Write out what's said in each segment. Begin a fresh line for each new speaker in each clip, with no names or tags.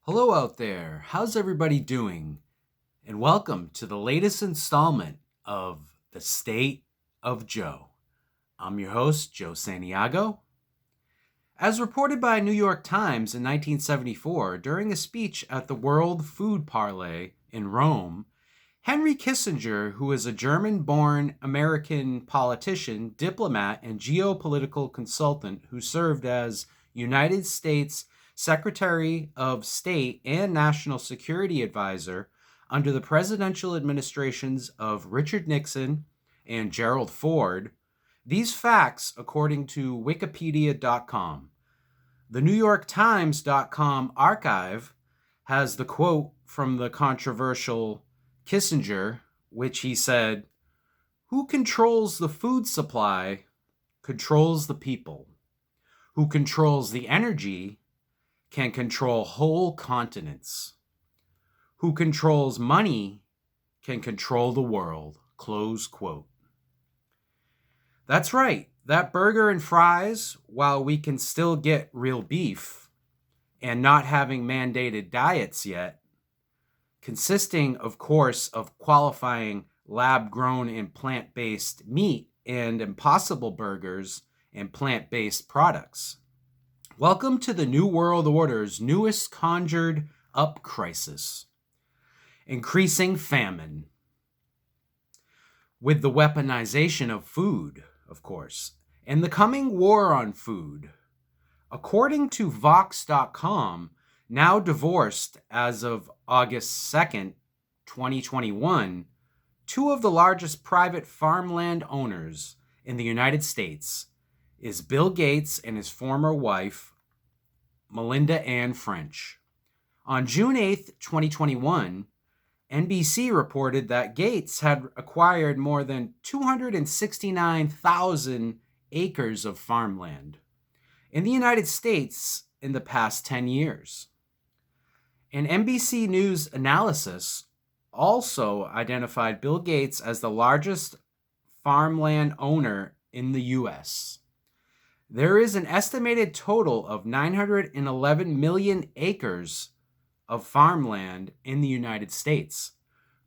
Hello out there. How's everybody doing? And welcome to the latest installment of The State of Joe. I'm your host, Joe Santiago. As reported by New York Times in 1974, during a speech at the World Food Parley in Rome, Henry Kissinger, who is a German-born American politician, diplomat, and geopolitical consultant who served as United States Secretary of State and National Security Advisor under the presidential administrations of Richard Nixon and Gerald Ford. These facts, according to Wikipedia.com. The New York Times.com archive has the quote from the controversial Kissinger, which he said, "Who controls the food supply controls the people. Who controls the energy can control whole continents. Who controls money can control the world." Close quote. That's right. That burger and fries, while we can still get real beef and not having mandated diets yet, consisting, of course, of qualifying lab-grown and plant-based meat and Impossible burgers and plant-based products. Welcome to the New World Order's newest conjured up crisis. Increasing famine. With the weaponization of food, of course, and the coming war on food. According to Vox.com, now divorced as of August 2nd, 2021, two of the largest private farmland owners in the United States is Bill Gates and his former wife, Melinda Ann French. On June 8th, 2021, NBC reported that Gates had acquired more than 269,000 acres of farmland in the United States in the past 10 years. An NBC News analysis also identified Bill Gates as the largest farmland owner in the U.S. There is an estimated total of 911 million acres of farmland in the United States.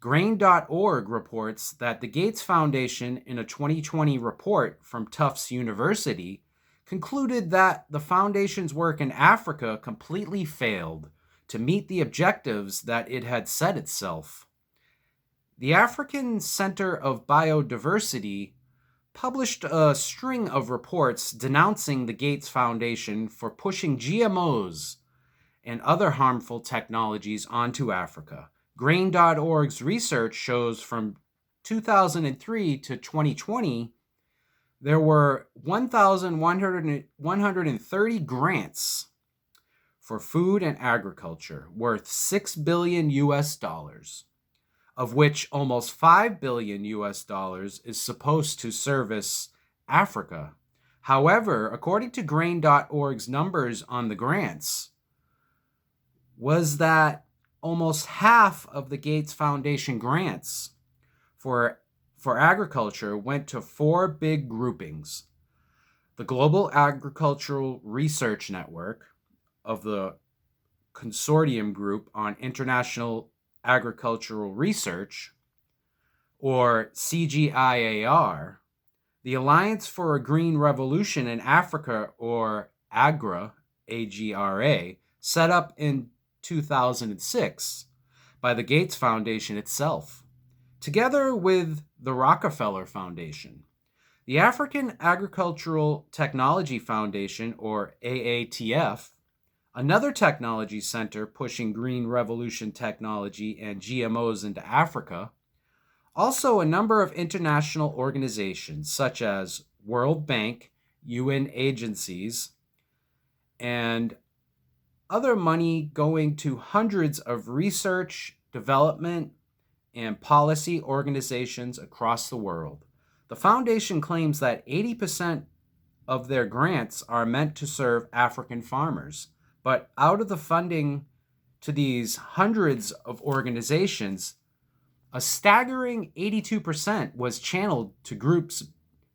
Grain.org reports that the Gates Foundation, in a 2020 report from Tufts University, concluded that the foundation's work in Africa completely failed to meet the objectives that it had set itself. The African Center of Biodiversity published a string of reports denouncing the Gates Foundation for pushing GMOs and other harmful technologies onto Africa. Grain.org's research shows from 2003 to 2020, there were 1,130 grants for food and agriculture worth $6 billion US dollars, of which almost $5 billion US dollars is supposed to service Africa. However, according to Grain.org's numbers on the grants, was that almost half of the Gates Foundation grants for agriculture went to four big groupings: the Global Agricultural Research Network of the Consortium Group on International Agricultural Research, or CGIAR, the Alliance for a Green Revolution in Africa, or AGRA, AGRA, set up in 2006 by the Gates Foundation itself, together with the Rockefeller Foundation. The African Agricultural Technology Foundation, or AATF, another technology center pushing green revolution technology and GMOs into Africa. Also, a number of international organizations such as World Bank, UN agencies, and other money going to hundreds of research, development, and policy organizations across the world. The foundation claims that 80% of their grants are meant to serve African farmers, but out of the funding to these hundreds of organizations, a staggering 82% was channeled to groups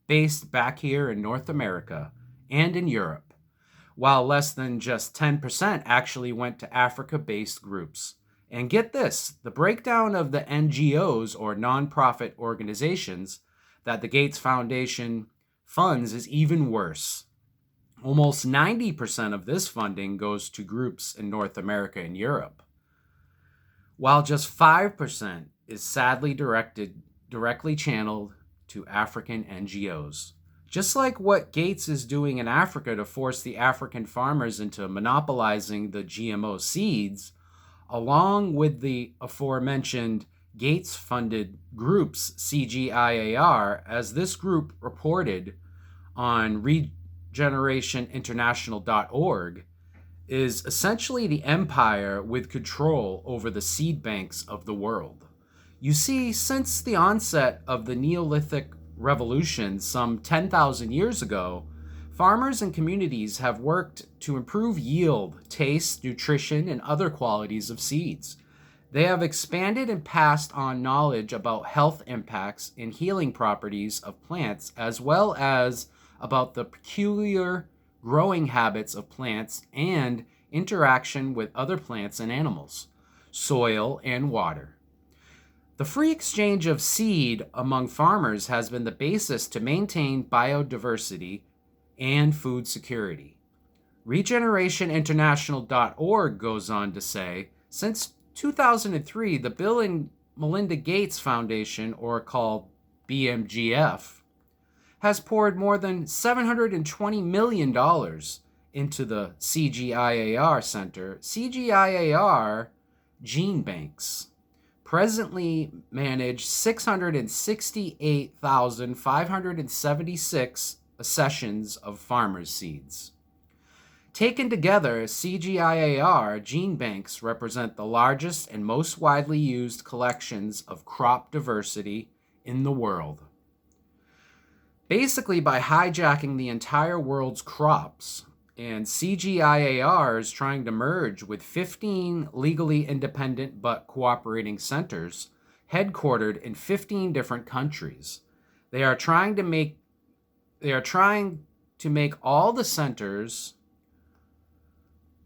based back here in North America and in Europe, while less than just 10% actually went to Africa-based groups. And get this, the breakdown of the NGOs, or nonprofit organizations, that the Gates Foundation funds is even worse. Almost 90% of this funding goes to groups in North America and Europe, while just 5% is sadly directly channeled to African NGOs. Just like what Gates is doing in Africa to force the African farmers into monopolizing the GMO seeds, along with the aforementioned Gates-funded groups CGIAR, as this group reported on regenerationinternational.org, is essentially the empire with control over the seed banks of the world. You see, since the onset of the Neolithic Revolution some 10,000 years ago, farmers and communities have worked to improve yield, taste, nutrition, and other qualities of seeds. They have expanded and passed on knowledge about health impacts and healing properties of plants, as well as about the peculiar growing habits of plants and interaction with other plants and animals, soil, and water. The free exchange of seed among farmers has been the basis to maintain biodiversity and food security. Regenerationinternational.org goes on to say, since 2003, the Bill and Melinda Gates Foundation, or called BMGF, has poured more than $720 million into the CGIAR Center. CGIAR gene banks presently manage 668,576 accessions of farmers' seeds. Taken together, CGIAR gene banks represent the largest and most widely used collections of crop diversity in the world. Basically, by hijacking the entire world's crops, and CGIAR is trying to merge with 15 legally independent but cooperating centers headquartered in 15 different countries. They are trying to make all the centers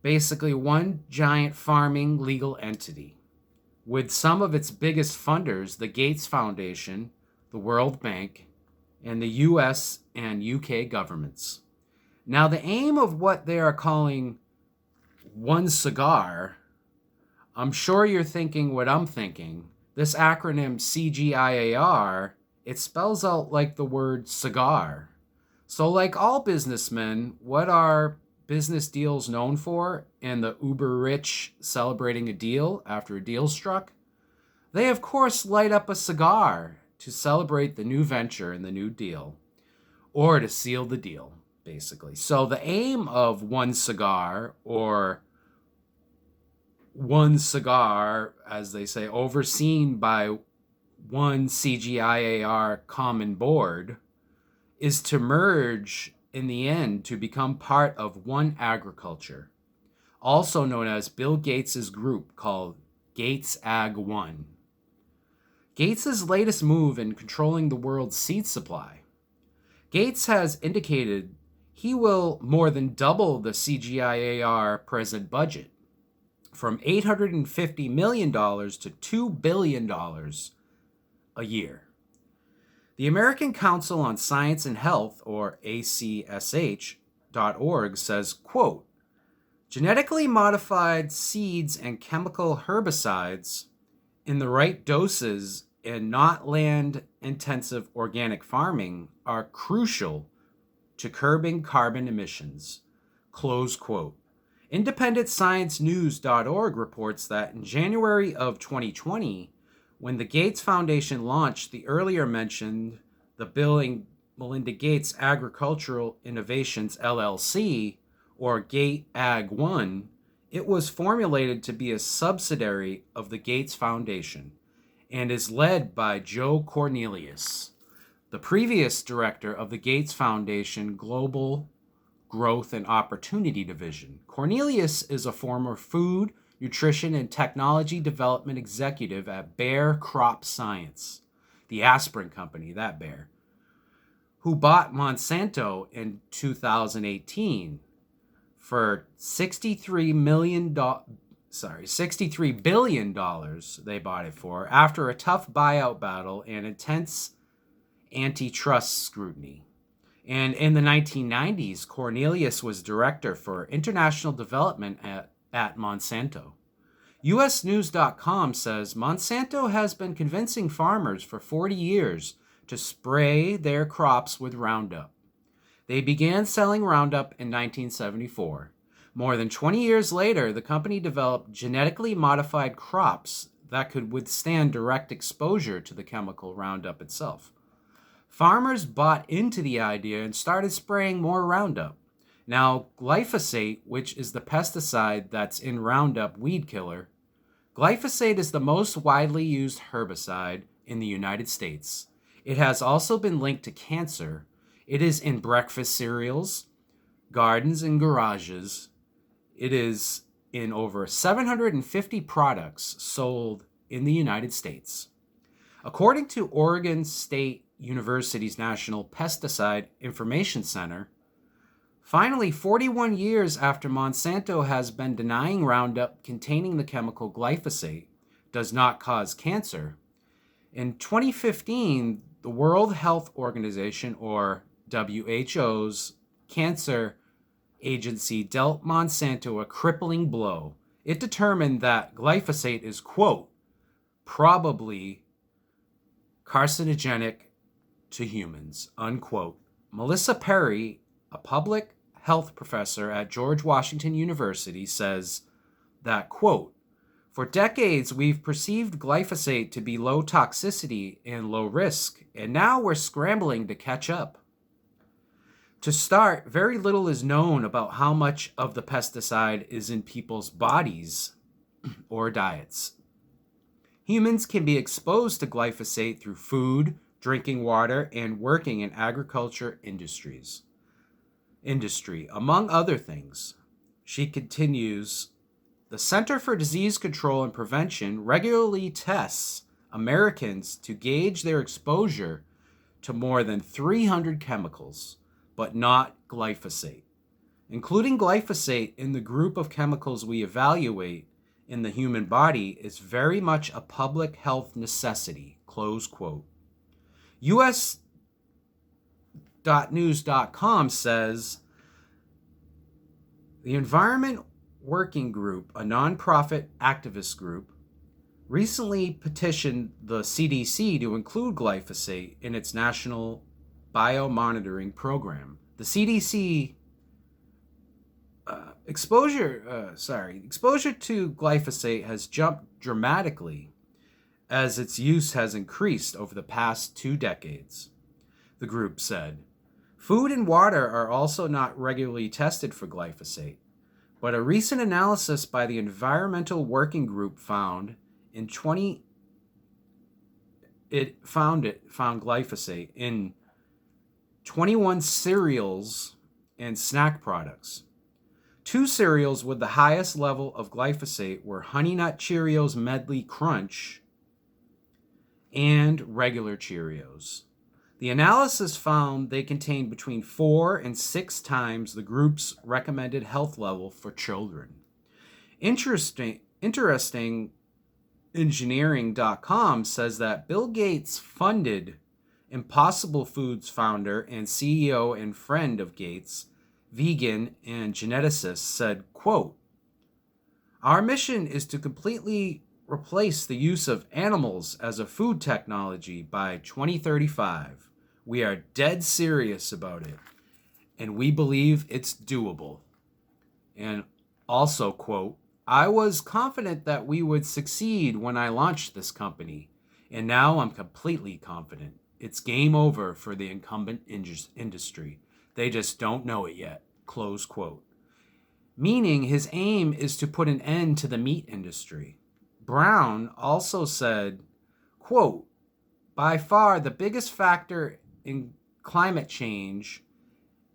basically one giant farming legal entity, with some of its biggest funders, the Gates Foundation, the World Bank, and the US and UK governments. Now, the aim of what they are calling one cigar, I'm sure you're thinking what I'm thinking. This acronym CGIAR, it spells out like the word cigar. So like all businessmen, what are business deals known for, and the uber rich celebrating a deal after a deal struck? They, of course, light up a cigar to celebrate the new venture and the new deal, or to seal the deal, basically. So the aim of one cigar, or one cigar, as they say, overseen by one CGIAR common board, is to merge in the end to become part of one agriculture, also known as Bill Gates' group called Gates Ag One. Gates' latest move in controlling the world's seed supply. Gates has indicated he will more than double the CGIAR present budget from $850 million to $2 billion a year. The American Council on Science and Health, or ACSH.org, says, quote, genetically modified seeds and chemical herbicides in the right doses and not land-intensive organic farming are crucial to curbing carbon emissions, close quote. IndependentScienceNews.org reports that in January of 2020, when the Gates Foundation launched the earlier mentioned the Bill and Melinda Gates Agricultural Innovations LLC, or Gate Ag One, it was formulated to be a subsidiary of the Gates Foundation and is led by Joe Cornelius, the previous director of the Gates Foundation Global Growth and Opportunity Division. Cornelius is a former food, nutrition, and technology development executive at Bayer Crop Science, the aspirin company, that Bayer, who bought Monsanto in 2018 for $63 billion they bought it for after a tough buyout battle and intense antitrust scrutiny. And in the 1990s, Cornelius was director for international development at Monsanto. USnews.com says Monsanto has been convincing farmers for 40 years to spray their crops with Roundup. They began selling Roundup in 1974. More than 20 years later, the company developed genetically modified crops that could withstand direct exposure to the chemical Roundup itself. Farmers bought into the idea and started spraying more Roundup. Now, glyphosate, which is the pesticide that's in Roundup weed killer, glyphosate is the most widely used herbicide in the United States. It has also been linked to cancer. It is in breakfast cereals, gardens, and garages. It is in over 750 products sold in the United States. According to Oregon State University's National Pesticide Information Center, finally, 41 years after Monsanto has been denying Roundup containing the chemical glyphosate does not cause cancer, in 2015, the World Health Organization, or WHO's cancer agency, dealt Monsanto a crippling blow. It determined that glyphosate is, quote, probably carcinogenic to humans, unquote. Melissa Perry, a public health professor at George Washington University, says that, quote, for decades we've perceived glyphosate to be low toxicity and low risk, and now we're scrambling to catch up. To start, very little is known about how much of the pesticide is in people's bodies or diets. Humans can be exposed to glyphosate through food, drinking water, and working in agriculture industry, among other things. She continues, the Center for Disease Control and Prevention regularly tests Americans to gauge their exposure to more than 300 chemicals, but not glyphosate. Including glyphosate in the group of chemicals we evaluate in the human body is very much a public health necessity, close quote. US.news.com says the Environment Working Group, a nonprofit activist group, recently petitioned the CDC to include glyphosate in its national biomonitoring program. The CDC exposure to glyphosate has jumped dramatically as its use has increased over the past 2 decades, the group said. Food and water are also not regularly tested for glyphosate, but a recent analysis by the Environmental Working Group found glyphosate in 21 cereals and snack products. 2 cereals with the highest level of glyphosate were Honey Nut Cheerios Medley Crunch and regular Cheerios. The analysis found they contained between 4 and 6 times the group's recommended health level for children. Interesting Engineering.com says that Bill Gates funded Impossible Foods founder and CEO and friend of Gates, vegan and geneticist, said, quote, our mission is to completely replace the use of animals as a food technology by 2035. We are dead serious about it, and we believe it's doable. And also, quote, I was confident that we would succeed when I launched this company, and now I'm completely confident. It's game over for the incumbent industry. They just don't know it yet, close quote. Meaning his aim is to put an end to the meat industry. Brown also said, quote, by far the biggest factor in climate change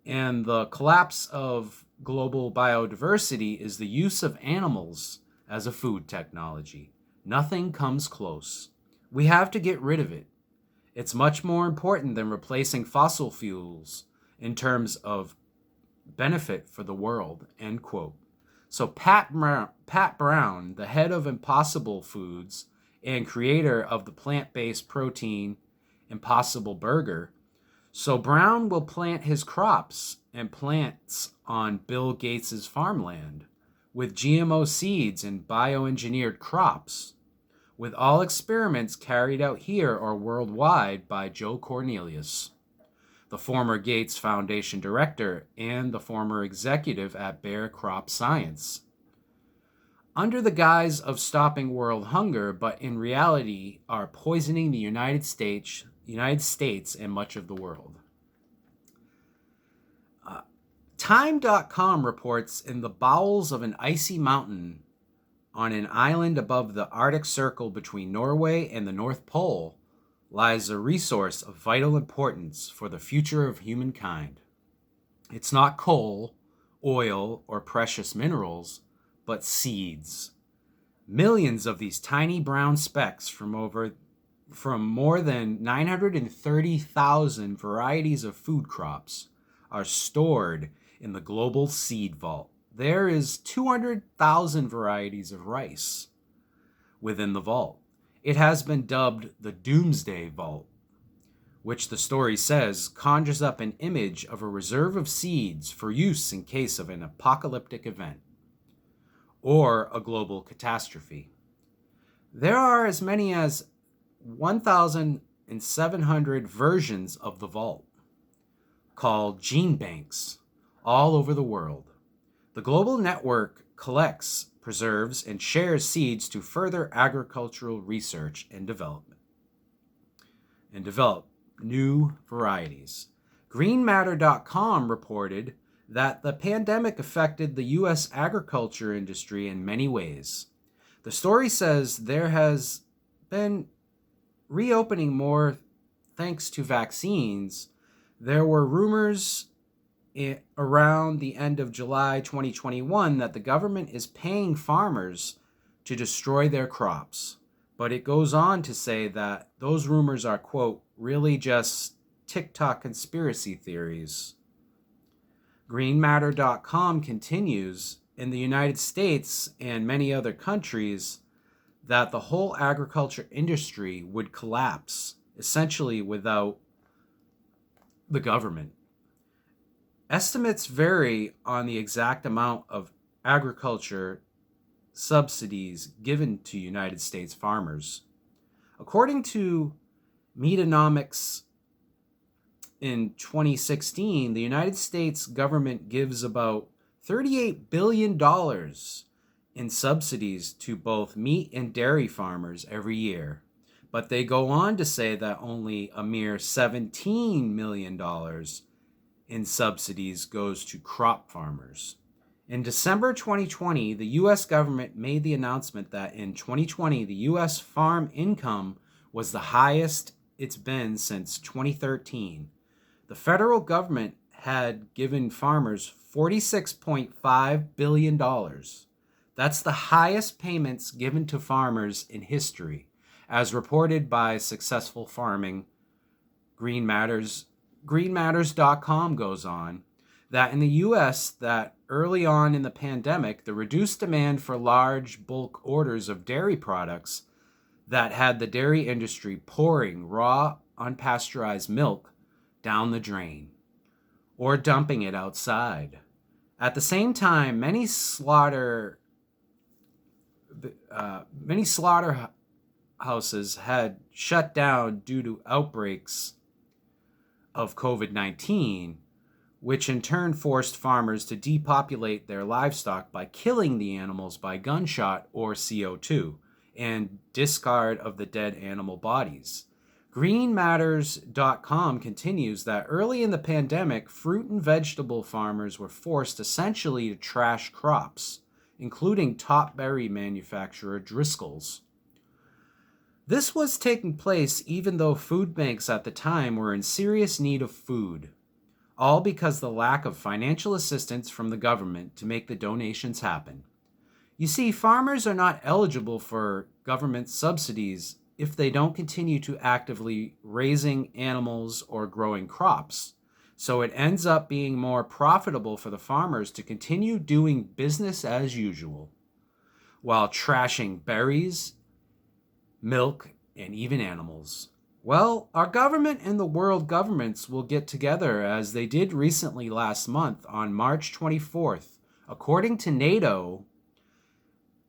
and the collapse of global biodiversity is the use of animals as a food technology. Nothing comes close. We have to get rid of it. It's much more important than replacing fossil fuels in terms of benefit for the world, end quote. So Pat Brown, the head of Impossible Foods and creator of the plant-based protein Impossible Burger, so Brown will plant his crops and plants on Bill Gates's farmland with GMO seeds and bioengineered crops, with all experiments carried out here or worldwide by Joe Cornelius, the former Gates Foundation director and the former executive at Bayer Crop Science, under the guise of stopping world hunger, but in reality are poisoning the United States and much of the world. Time.com reports in the bowels of an icy mountain on an island above the Arctic Circle between Norway and the North Pole lies a resource of vital importance for the future of humankind. It's not coal, oil, or precious minerals, but seeds. Millions of these tiny brown specks from more than 930,000 varieties of food crops are stored in the global seed vault. There is 200,000 varieties of rice within the vault. It has been dubbed the Doomsday Vault, which the story says conjures up an image of a reserve of seeds for use in case of an apocalyptic event or a global catastrophe. There are as many as 1,700 versions of the vault, called gene banks, all over the world. The global network collects, preserves, and shares seeds to further agricultural research and develop new varieties. GreenMatter.com reported that the pandemic affected the U.S. agriculture industry in many ways. The story says there has been reopening more thanks to vaccines. There were rumors around the end of July 2021 that the government is paying farmers to destroy their crops. But it goes on to say that those rumors are, quote, really just TikTok conspiracy theories. GreenMatter.com continues, in the United States and many other countries, that the whole agriculture industry would collapse, essentially without the government. Estimates vary on the exact amount of agriculture subsidies given to United States farmers. According to Metanomics in 2016, the United States government gives about $38 billion in subsidies to both meat and dairy farmers every year. But they go on to say that only a mere $17 million in subsidies goes to crop farmers. In December 2020, the U.S. government made the announcement that in 2020, the U.S. farm income was the highest it's been since 2013. The federal government had given farmers $46.5 billion. That's the highest payments given to farmers in history, as reported by Successful Farming. GreenMatters.com goes on that in the U.S., that early on in the pandemic, the reduced demand for large bulk orders of dairy products that had the dairy industry pouring raw, unpasteurized milk down the drain or dumping it outside. At the same time, many slaughterhouses had shut down due to outbreaks of COVID-19, which in turn forced farmers to depopulate their livestock by killing the animals by gunshot or CO2 and discard of the dead animal bodies. GreenMatters.com continues that early in the pandemic, fruit and vegetable farmers were forced essentially to trash crops, including top berry manufacturer Driscoll's. This was taking place even though food banks at the time were in serious need of food, all because the lack of financial assistance from the government to make the donations happen. You see, farmers are not eligible for government subsidies if they don't continue to actively raising animals or growing crops. So it ends up being more profitable for the farmers to continue doing business as usual while trashing berries, milk, and even animals. Well, our government and the world governments will get together as they did recently last month on March 24th. According to NATO,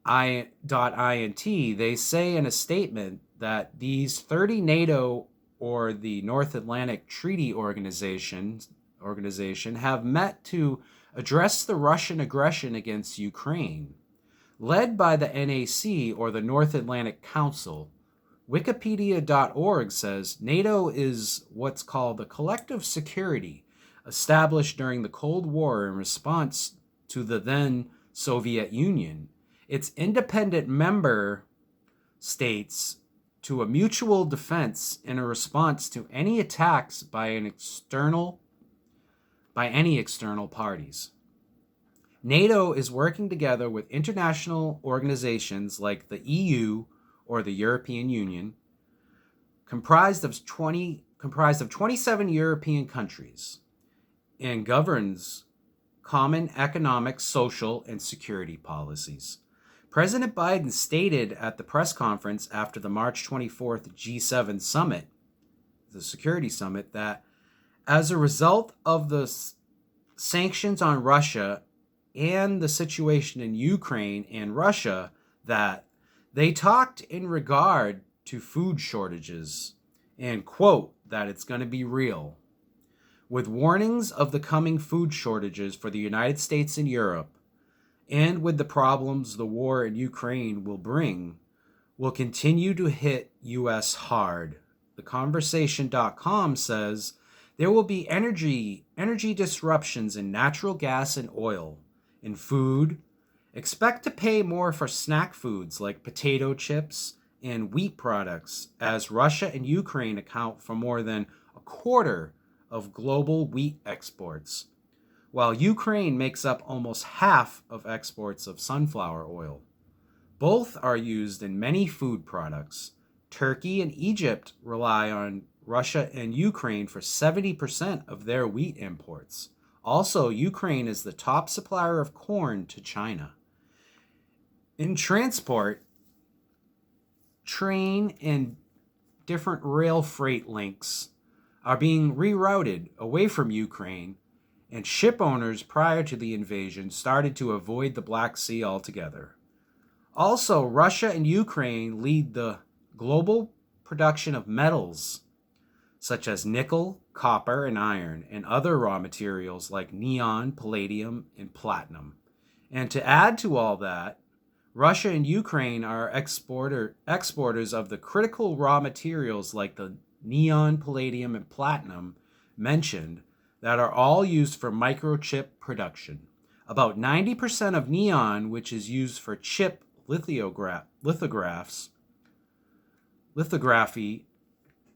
.int, they say in a statement that these 30 NATO or the North Atlantic Treaty Organization have met to address the Russian aggression against Ukraine. Led by the NAC or the North Atlantic Council, Wikipedia.org says NATO is what's called a collective security established during the Cold War in response to the then Soviet Union. Its independent member states to a mutual defense in a response to any attacks by any external parties. NATO is working together with international organizations like the EU or the European Union, comprised of 27 European countries, and governs common economic, social, and security policies. President Biden stated at the press conference after the March 24th G7 summit, the security summit, that as a result of the sanctions on Russia and the situation in Ukraine and Russia, that they talked in regard to food shortages and, quote, that it's going to be real. With warnings of the coming food shortages for the United States and Europe, and with the problems the war in Ukraine will bring, will continue to hit U.S. hard. TheConversation.com says there will be energy disruptions in natural gas and oil, in food. Expect to pay more for snack foods like potato chips and wheat products, as Russia and Ukraine account for more than a quarter of global wheat exports, while Ukraine makes up almost half of exports of sunflower oil. Both are used in many food products. Turkey and Egypt rely on Russia and Ukraine for 70% of their wheat imports. Also, Ukraine is the top supplier of corn to China. In transport, train and different rail freight links are being rerouted away from Ukraine, and ship owners prior to the invasion started to avoid the Black Sea altogether. Also, Russia and Ukraine lead the global production of metals such as nickel, copper, and iron, and other raw materials like neon, palladium, and platinum. And to add to all that, Russia and Ukraine are exporters of the critical raw materials like the neon, palladium, and platinum mentioned that are all used for microchip production. About 90% of neon, which is used for chip lithography,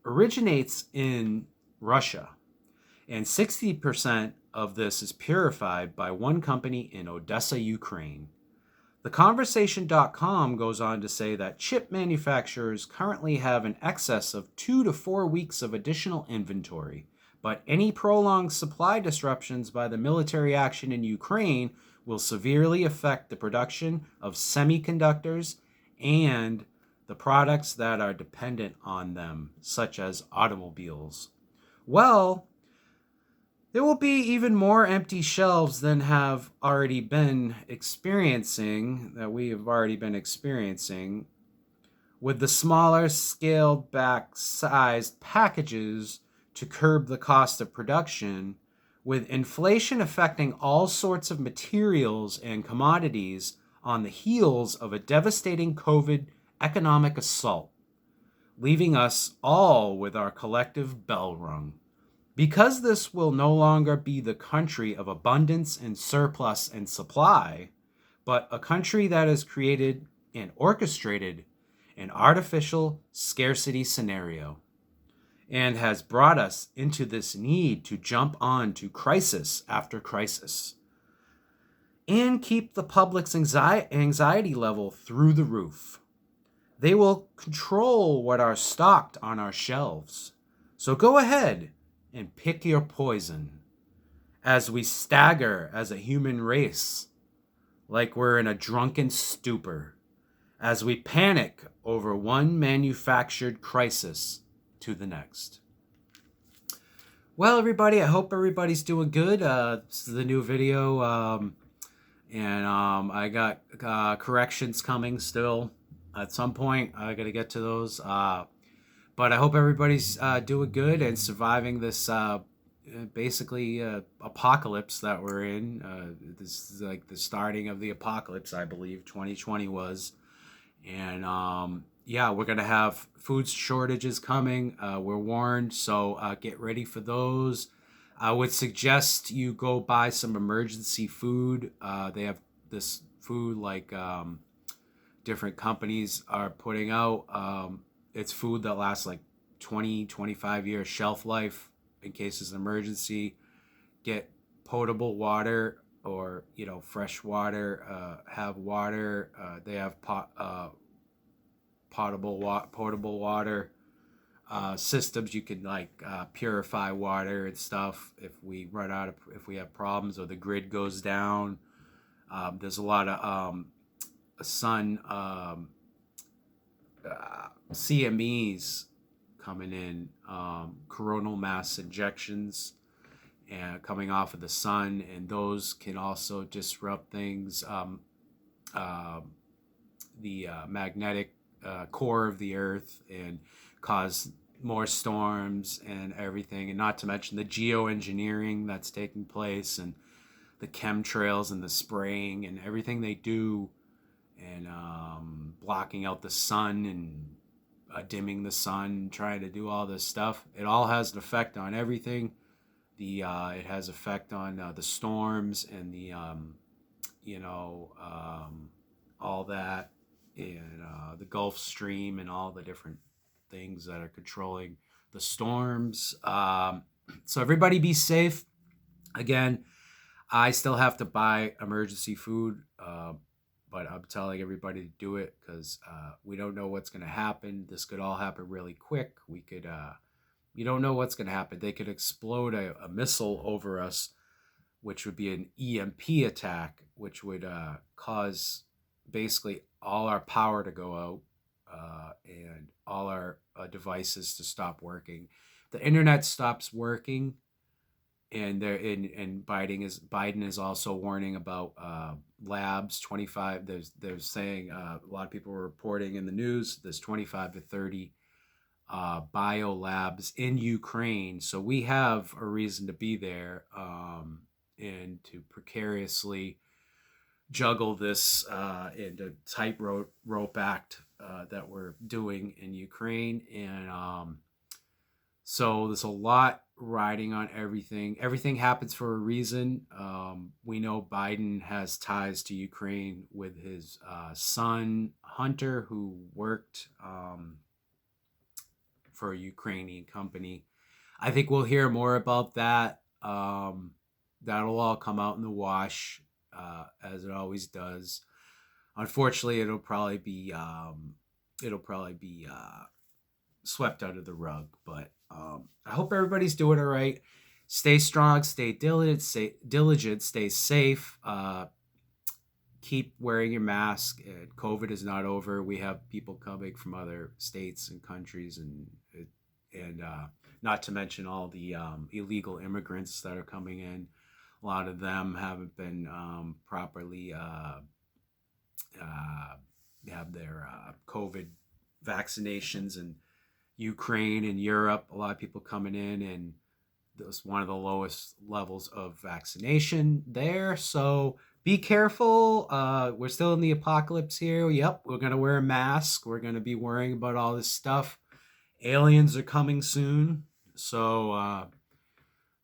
originates in Russia, and 60% of this is purified by one company in Odessa, Ukraine. TheConversation.com goes on to say that chip manufacturers currently have an excess of 2 to 4 weeks of additional inventory, but any prolonged supply disruptions by the military action in Ukraine will severely affect the production of semiconductors and the products that are dependent on them, such as automobiles. Well, there will be even more empty shelves than we have already been experiencing, with the smaller scaled back sized packages to curb the cost of production, with inflation affecting all sorts of materials and commodities on the heels of a devastating COVID economic assault, leaving us all with our collective bell rung. Because this will no longer be the country of abundance and surplus and supply, but a country that has created and orchestrated an artificial scarcity scenario, and has brought us into this need to jump on to crisis after crisis and keep the public's anxiety level through the roof. They will control what are stocked on our shelves. So go ahead and pick your poison. as we stagger as a human race like we're in a drunken stupor, as we panic over one manufactured crisis to the next. Well, everybody, I hope everybody's doing good. This is the new video, and I got corrections coming still. At some point, I got to get to those. But I hope everybody's doing good and surviving this basically apocalypse that we're in. This is like the starting of the apocalypse, I believe 2020 was. And yeah, we're going to have food shortages coming. We're warned, so get ready for those. I would suggest you go buy some emergency food. They have this food like different companies are putting out. It's food that lasts like 20, 25 years shelf life in case it's an emergency. Get potable water or, fresh water. Have water. They have potable water systems. You can purify water and stuff if we if we have problems or the grid goes down. There's a lot of sun CMEs coming in, coronal mass injections, and coming off of the sun, and those can also disrupt things. The magnetic core of the Earth and cause more storms and everything, and not to mention the geoengineering that's taking place and the chemtrails and the spraying and everything they do, and blocking out the sun and dimming the sun, trying to do all this stuff. It all has an effect on everything. It has effect on the storms and the all that, and the Gulf Stream and all the different things that are controlling the storms. So everybody be safe. Again, I still have to buy emergency food, but I'm telling everybody to do it because we don't know what's going to happen. This could all happen really quick. You don't know what's going to happen. They could explode a missile over us, which would be an EMP attack, which would cause basically all our power to go out and all our devices to stop working. The internet stops working, and Biden is also warning about labs. 25. They're saying a lot of people are reporting in the news. There's 25 to 30 bio labs in Ukraine, so we have a reason to be there and to precariously juggle this and a tightrope act that we're doing in Ukraine. And so there's a lot riding on everything. Everything happens for a reason. We know Biden has ties to Ukraine with his son, Hunter, who worked for a Ukrainian company. I think we'll hear more about that. That'll all come out in the wash, as it always does. Unfortunately, it'll probably be swept under the rug. But I hope everybody's doing all right. Stay strong, stay diligent, stay safe. Keep wearing your mask. COVID is not over. We have people coming from other states and countries, and not to mention all the illegal immigrants that are coming in. A lot of them haven't been properly have their COVID vaccinations in Ukraine and Europe. A lot of people coming in, and there's one of the lowest levels of vaccination there. So be careful. We're still in the apocalypse here. Yep, we're going to wear a mask. We're going to be worrying about all this stuff. Aliens are coming soon. So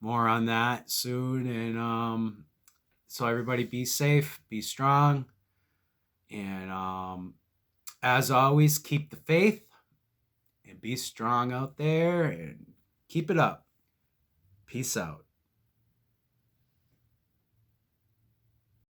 more on that soon. And so everybody be safe, be strong. And as always, keep the faith and be strong out there and keep it up. Peace out.